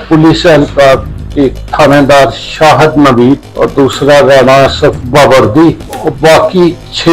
Police एहलकार, एक थानेदार शाहिद नवीद और दूसरा राणा असफ बावर्दी और बाकी 6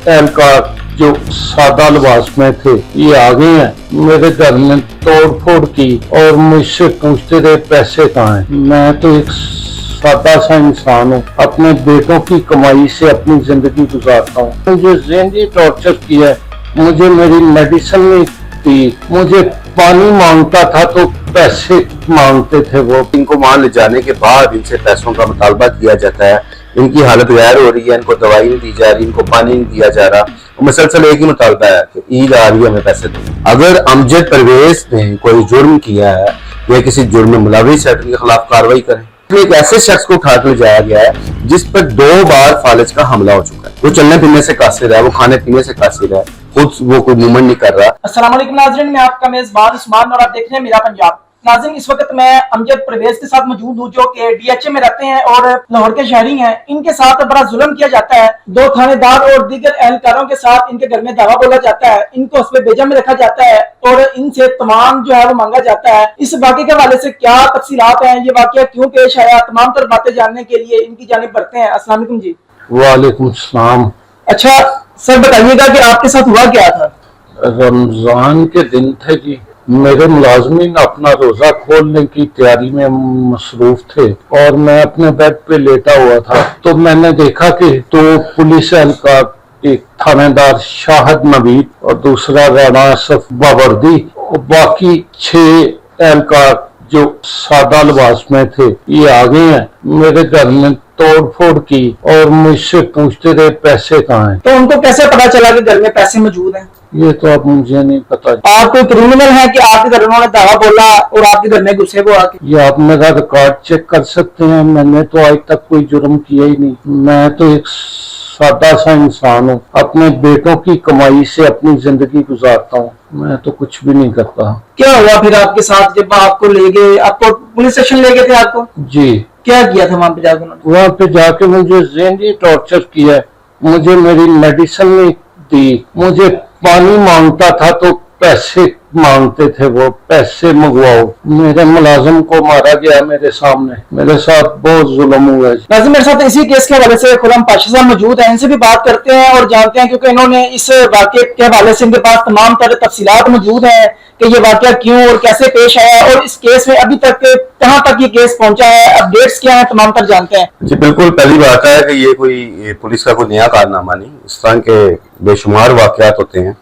एहलकार जो सादा लिबास में थे ये आ गए हैं। मेरे घर में तोड़ फोड़ की और मुझसे पूछते रहे पैसे कहाँ हैं। मैं तो एक सादा सा इंसान हूँ, अपने बेटों की कमाई से अपनी जिंदगी गुजारता हूँ। मुझे ज़हनी टॉर्चर किया, मुझे मेरी मेडिसिन नहीं दी, मुझे पानी मांगता था तो पैसे मांगते थे वो। इनको मान ले जाने के बाद इनसे पैसों का मुतालबा किया जाता है, इनकी हालत गैर हो रही है, इनको दवाई नहीं दी जा रही, इनको पानी नहीं दिया जा रहा। मुसलसल एक ही मुतालबा है कि ईद आ रही है, हमें पैसे दो। अगर अमजद परवेज ने कोई जुर्म किया है या किसी जुर्म में मुलविस है तो उनके खिलाफ कार्रवाई करें। एक ऐसे शख्स को उठा कर ले जाया गया है जिस पर 2 बार फालिज का हमला हो चुका है। वो चलने फिरने से कासिर है, वो खाने पीने से कासिर है, खुद वो कोई मूवमेंट नहीं कर रहा। अस्सलाम वालेकुम नाज़रीन, मैं आपका मेजबान उस्मान और आप देख रहे हैं मेरा पंजाब। नाज़रीन, इस वक्त मैं अमजद परवेज के साथ मौजूद हूँ जो कि DHA में रहते हैं और लाहौर के शहरी हैं। इनके साथ बड़ा जुल्म किया जाता है। 2 थानेदार और दीगर एहलकारों के साथ इनके घर में दावा बोला जाता है, इनको उसमें बेजा में रखा जाता है और इनसे तमाम जो है वो मांगा जाता है। इस वाक़े के हवाले से क्या तफसीलात हैं, ये वाक़या क्यों पेश आया, तमाम तर बातें जानने के लिए इनकी जानिब बढ़ते हैं। अस्सलाम वालेकुम जी। वालेकुम सलाम। अच्छा सर, बताइएगा कि आपके साथ हुआ क्या था? रमजान के दिन थे जी, मेरे मुलाजमीन अपना रोजा खोलने की तैयारी में मसरूफ थे और मैं अपने बेड पे लेटा हुआ था तो मैंने देखा कि 2 पुलिस एहलकार, एक थानेदार शाहिद नवीद और दूसरा राणा असफ बावर्दी और बाकी 6 एहलकार जो सादा लिबास में थे ये आ गए हैं। मेरे घर में तोड़ फोड़ की और मुझसे पूछते रहे पैसे कहाँ हैं। तो उनको कैसे पता चला कि घर में पैसे मौजूद हैं? ये तो अब मुझे नहीं पता। आप कोई क्रिमिनल है कि आपके घर उन्होंने दावा बोला और आपके घर में घुसे वो आके? ये आप मेरा रिकॉर्ड चेक कर सकते हैं, मैंने तो आज तक कोई जुर्म किया ही नहीं। मैं तो एक सादा सा इंसान हूँ, अपने बेटों की कमाई से अपनी जिंदगी गुजारता हूँ, मैं तो कुछ भी नहीं करता। क्या हुआ फिर आपके साथ जब आपको ले गए? आपको पुलिस स्टेशन ले गए थे आपको? जी। क्या किया था वहाँ पे जाकर उन्होंने? वहाँ पे जाके मुझे ज़हनी टॉर्चर किया, मुझे मेरी मेडिसिन नहीं दी, मुझे पानी मांगता था तो पैसे मांगते थे वो, पैसे मंगवाओ। मेरे मुलाजिम को मारा गया मेरे सामने, मेरे साथ बहुत जुल्म हुआ। नाज़रीन, मेरे साथ इसी केस के हवाले से खुर्रम पाशा साहब मौजूद हैं, इनसे भी बात करते हैं और जानते हैं क्योंकि इन्होंने इस वाक़े के हवाले से इनके पास तमाम तरह तफसीलात मौजूद हैं कि ये वाक़या क्यों और कैसे पेश आया और इस केस में अभी तक कहाँ तक ये केस पहुंचा है, अपडेट्स क्या है, तमाम तर जानते हैं। जी बिल्कुल, पहली बात है कि ये कोई पुलिस का कोई नया कारनामा नहीं, इस तरह के बेशुमार वाक़यात होते हैं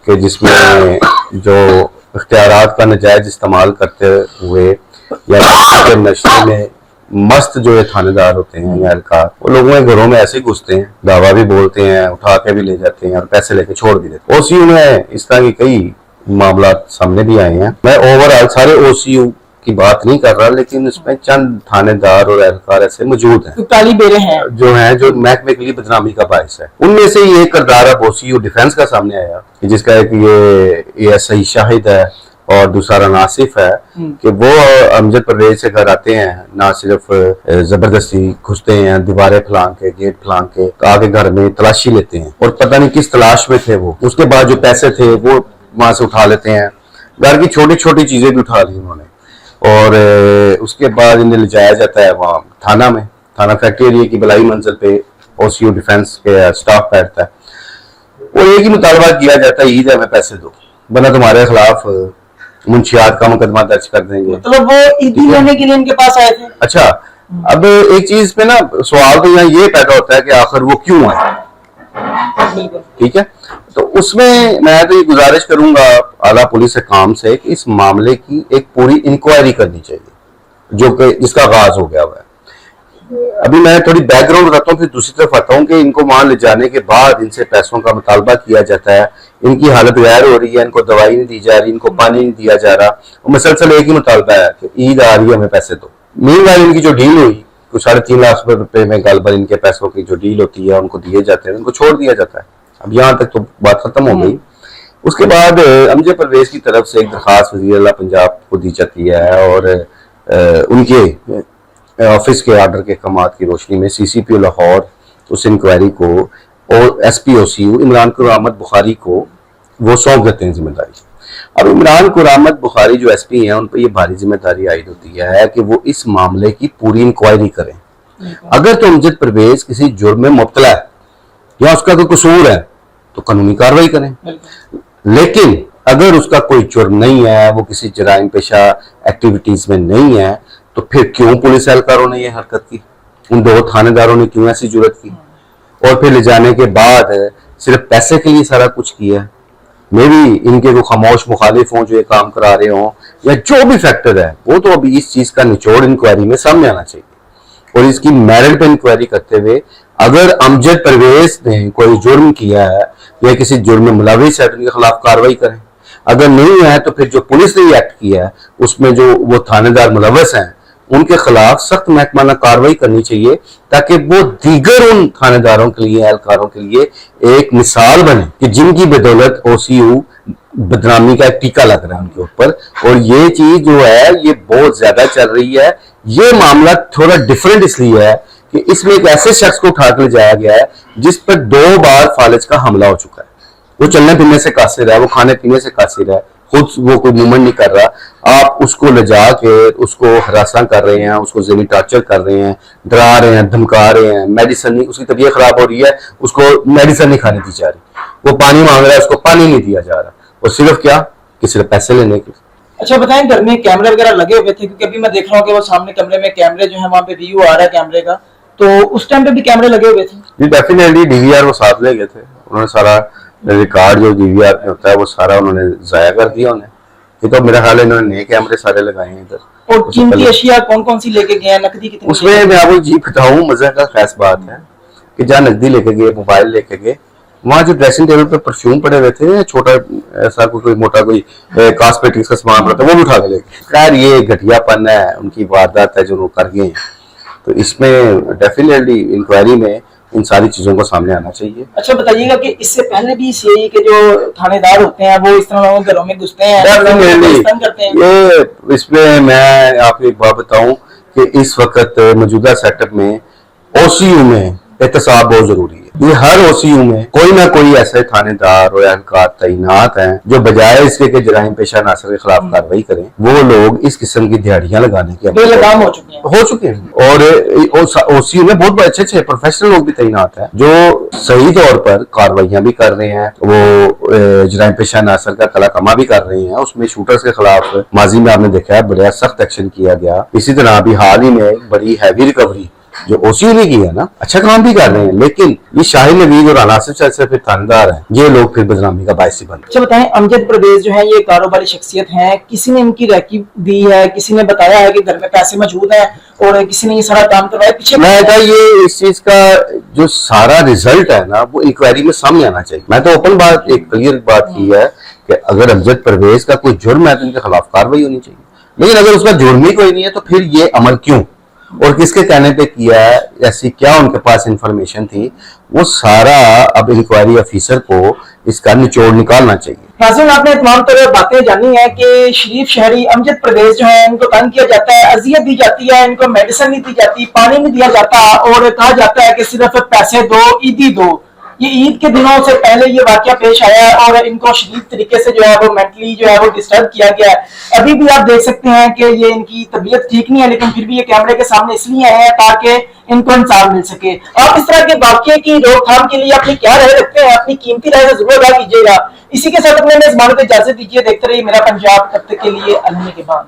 कि जिसमें जो इख्तियारात का नाजायज इस्तेमाल करते हुए या के नशे में मस्त जो ये थानेदार होते हैं या एहलकार, वो लोगों के घरों में ऐसे घुसते हैं, दावा भी बोलते हैं, उठा के भी ले जाते हैं और पैसे लेके छोड़ भी देते हैं। OCU में इस तरह की कई मामला सामने भी आए हैं। मैं ओवरऑल सारे OCU की बात नहीं कर रहा, लेकिन इसमें चंद थानेदार और एहलकार ऐसे मौजूद हैं काली बेरे हैं जो महकमे के लिए बदनामी का बायस है। उनमें से ये किरदार अब OCU डिफेंस का सामने आया, जिसका एक ये ASI शाहिद है और दूसरा राना आसिफ है कि वो अमजद परवेज से घर आते हैं, ना सिर्फ जबरदस्ती घुसते हैं, दीवारें फलांग के, गेट फलांग के आगे घर में तलाशी लेते हैं और पता नहीं किस तलाश में थे वो। उसके बाद जो पैसे थे वो वहां से उठा लेते हैं, घर की छोटी छोटी चीजें भी उठा ली उन्होंने और उसके बाद इन्हें ले जाया जाता है वहाँ थाना में। थाना फैक्ट्री एरिया की बलाई मंजिल पे OCU डिफेंस के स्टाफ बैठता है और एक ही मुतालबा किया जाता है, ईद है हमें पैसे दो, वरना तुम्हारे खिलाफ मुंशियात का मुकदमा दर्ज कर देंगे। मतलब वो ईदी लेने के लिए इनके पास आए थे। अच्छा, अब एक चीज पे ना सवाल तो यहाँ ये पैदा होता है कि आखिर वो क्यों आए, ठीक है? तो उसमें मैं तो ये गुजारिश करूंगा आला पुलिस काम से कि इस मामले की एक पूरी इंक्वायरी करनी चाहिए जो कि जिसका आगाज हो गया हुआ है। अभी मैं थोड़ी बैकग्राउंड बताता हूँ, फिर दूसरी तरफ आता हूँ कि इनको मान ले जाने के बाद इनसे पैसों का मुतालबा किया जाता है, इनकी हालत गैर हो रही है, इनको दवाई नहीं दी जा रही, इनको पानी नहीं दिया जा रहा और मुसलसल एक ही मुतालबा है कि ईद आ रही है हमें पैसे दो। मीनवाइल इनकी जो डील हुई कुछ 3.5 लाख रुपए में गालबन इनके पैसों की जो डील होती है उनको दिए जाते हैं, उनको छोड़ दिया जाता है। अब यहाँ तक तो बात खत्म हो गई। उसके बाद अमजद परवेज की तरफ से एक दरखास्त वज़ीर आला पंजाब को दी जाती है और उनके ऑफिस के आर्डर के अहकामात की रोशनी में CCPO लाहौर उस इंक्वायरी को और SP OCU इमरान अहमद बुखारी को वो सौंप देते हैं जिम्मेदारी। اب عمران قرامت بخاری جو ایس پی ہیں ان پہ یہ بھاری ذمہ داری عائد ہوتی ہے کہ وہ اس معاملے کی پوری انکوائری کریں. اگر تو امجد پرویز کسی جرم میں مبتلا ہے یا اس کا کوئی قصور ہے تو قانونی کارروائی کریں. لیکن اگر اس کا کوئی جرم نہیں ہے, وہ کسی جرائم پیشہ ایکٹیویٹیز میں نہیں ہے, تو پھر کیوں پولیس اہلکاروں نے یہ حرکت کی, ان 2 تھانے داروں نے کیوں ایسی جرات کی, اور پھر لے جانے کے بعد صرف پیسے کے لیے سارا کچھ کیا ہے. میں بھی ان کے کوئی خاموش مخالف ہوں جو یہ کام کرا رہے ہوں یا جو بھی فیکٹر ہے, وہ تو ابھی اس چیز کا نچوڑ انکوائری میں سامنے آنا چاہیے, اور اس کی میرٹ پہ انکوائری کرتے ہوئے اگر امجد پرویز نے کوئی جرم کیا ہے یا کسی جرم میں ملوث ہے تو ان کے خلاف کارروائی کریں. اگر نہیں ہے تو پھر جو پولیس نے یہ ایکٹ کیا ہے اس میں جو وہ تھانے دار ملوث ہیں ان کے خلاف سخت محکمانہ کارروائی کرنی چاہیے, تاکہ وہ دیگر ان تھانے داروں کے لیے, اہلکاروں کے لیے ایک مثال بنے کہ جن کی بدولت او سی یو بدنامی کا ایک ٹیکہ لگ رہا ہے ان کے اوپر. اور یہ چیز جو ہے یہ بہت زیادہ چل رہی ہے. یہ معاملہ تھوڑا ڈیفرنٹ اس لیے ہے کہ اس میں ایک ایسے شخص کو اٹھا کے لے جایا گیا ہے جس پر 2 بار فالج کا حملہ ہو چکا ہے. وہ چلنے پھرنے سے قاصر ہے, وہ کھانے پینے سے قاصر ہے, خود وہ کوئی موومنٹ نہیں کر رہا. آپ اس کو لے جا کے اس کو ہراساں کر رہے ہیں, اس کو ذہنی ٹارچر کر رہے ہیں, ڈرا رہے ہیں, دھمکا رہے ہیں. میڈیسن نہیں, اس کی طبیعت خراب ہو رہی ہے, اس کو میڈیسن نہیں کھانے دی جا رہی, وہ پانی مانگ رہا ہے, اس کو پانی نہیں دیا جا رہا, اور صرف کیا کہ صرف پیسے لینے کے. اچھا بتائیں, گھر میں کیمرے وغیرہ لگے ہوئے تھے؟ کیونکہ ابھی میں دیکھ رہا ہوں کہ وہ سامنے کمرے میں کیمرے جو ہیں وہاں پہ ویو آ رہا ہے کیمرے کا, تو اس ٹائم پہ بھی کیمرے لگے ہوئے تھے؟ جی ڈیفینیٹلی ڈی وی آر وہ ساتھ لے گئے تھے, انہوں نے سارا ریکارڈ جو ڈی وی آر میں ہوتا ہے وہ سارا انہوں نے ضائع کر دیا. انہیں یہ تو میرا خیال ہے انہوں نے نئے کیمرے سارے لگائے ہیں ادھر. اور قیمتی اشیاء کون کون سی لے کے گئے ہیں, نقدی کتنی؟ اس میں میں آپ کو جی بتاؤں, مزے کا خاص بات ہے کہ جہاں نقدی لے کے گئے, موبائل لے کے گئے, وہاں جو ڈریسنگ ٹیبل پہ پرفیوم پڑے ہوئے تھے, چھوٹا ایسا کوئی موٹا کوئی کاسمیٹکس کا سامان پڑا تھا, وہ بھی اٹھا کے لے گئے. خیر یہ گھٹیا پن ہے, ان کی واردات ہے جو وہ کر گئے ہیں. تو اس میں ڈیفینیٹلی انکوائری میں ان ساری چیزوں کو سامنے آنا چاہیے. اچھا بتائیے گا کہ اس سے پہلے بھی سی آئی کے جو تھانے دار ہوتے ہیں وہ اس طرح گھروں میں گھستے ہیں, کرتے ہیں؟ یہ اس میں میں آپ کو ایک بات بتاؤں کہ اس وقت موجودہ سیٹ اپ میں او سی یو میں احتساب بہت ضروری ہے. یہ ہر او سی یو میں کوئی نہ کوئی ایسے تھانے دار اور اہلکار تعینات ہیں جو بجائے اس کے کہ جرائم پیشہ عناصر کے خلاف کارروائی کریں, وہ لوگ اس قسم کی دہاڑیاں لگانے کی بے لگام ہو چکے ہیں. اور او سی یو میں بہت اچھے اچھے پروفیشنل لوگ بھی تعینات ہیں جو صحیح طور پر کاروائیاں بھی کر رہے ہیں, وہ جرائم پیشہ عناصر کا کلا کما بھی کر رہے ہیں. اس میں شوٹرز کے خلاف ماضی میں آپ نے دیکھا ہے بڑا سخت ایکشن کیا گیا. اسی طرح ابھی حال ہی میں بڑی ہیوی ریکوری جو او سی یو نے کی ہے نا, اچھا کام بھی کر رہے ہیں. لیکن یہ شاہد نوید اور عناصر سے پھر تھاندار ہیں, یہ لوگ پھر بدنامی کا باعث بن. اچھا بتائیں, امجد پرویز جو ہیں یہ کاروباری شخصیت ہیں, کسی نے ان کی ریکی دی ہے, کسی نے بتایا ہے کہ گھر میں پیسے موجود ہیں, اور کسی نے یہ سارا کام کروایا پیچھے؟ میں کہا یہ اس چیز کا جو سارا ریزلٹ ہے نا وہ انکوائری میں سامنے آنا چاہیے. میں تو اوپن بات ایک کلیئر بات کی ہے کہ اگر امجد پرویز کا کوئی جرم ہے تو ان کے خلاف کارروائی ہونی چاہیے. لیکن اگر اس کا جرم ہی کوئی نہیں ہے تو پھر یہ عمل کیوں اور کس کے کہنے پہ کیا ہے, ایسی کیا ان کے پاس انفارمیشن تھی, وہ سارا اب انکوائری آفیسر کو اس کا نچوڑ نکالنا چاہیے. ناظرین, آپ نے تمام طرح باتیں جانی ہیں کہ شریف شہری امجد پرویز جو ہیں ان کو تنگ کیا جاتا ہے, اذیت دی جاتی ہے, ان کو میڈیسن نہیں دی جاتی, پانی نہیں دیا جاتا, اور کہا جاتا ہے کہ صرف پیسے دو, عیدی دو. یہ عید کے دنوں سے پہلے یہ واقعہ پیش آیا ہے اور ان کو شدید طریقے سے جو ہے وہ مینٹلی جو ہے وہ ڈسٹرب کیا گیا ہے. ابھی بھی آپ دیکھ سکتے ہیں کہ یہ ان کی طبیعت ٹھیک نہیں ہے, لیکن پھر بھی یہ کیمرے کے سامنے اس لیے آئے ہیں تاکہ ان کو انصاف مل سکے. آپ اس طرح کے واقعے کی روک تھام کے لیے اپنی کیا رائے رکھتے ہیں؟ اپنی قیمتی رائے ضرور ادا کیجیے گا. اسی کے ساتھ اپنے اجازت دیجیے. دیکھتے رہیے میرا پنجاب, تب تک کے لیے الوداع.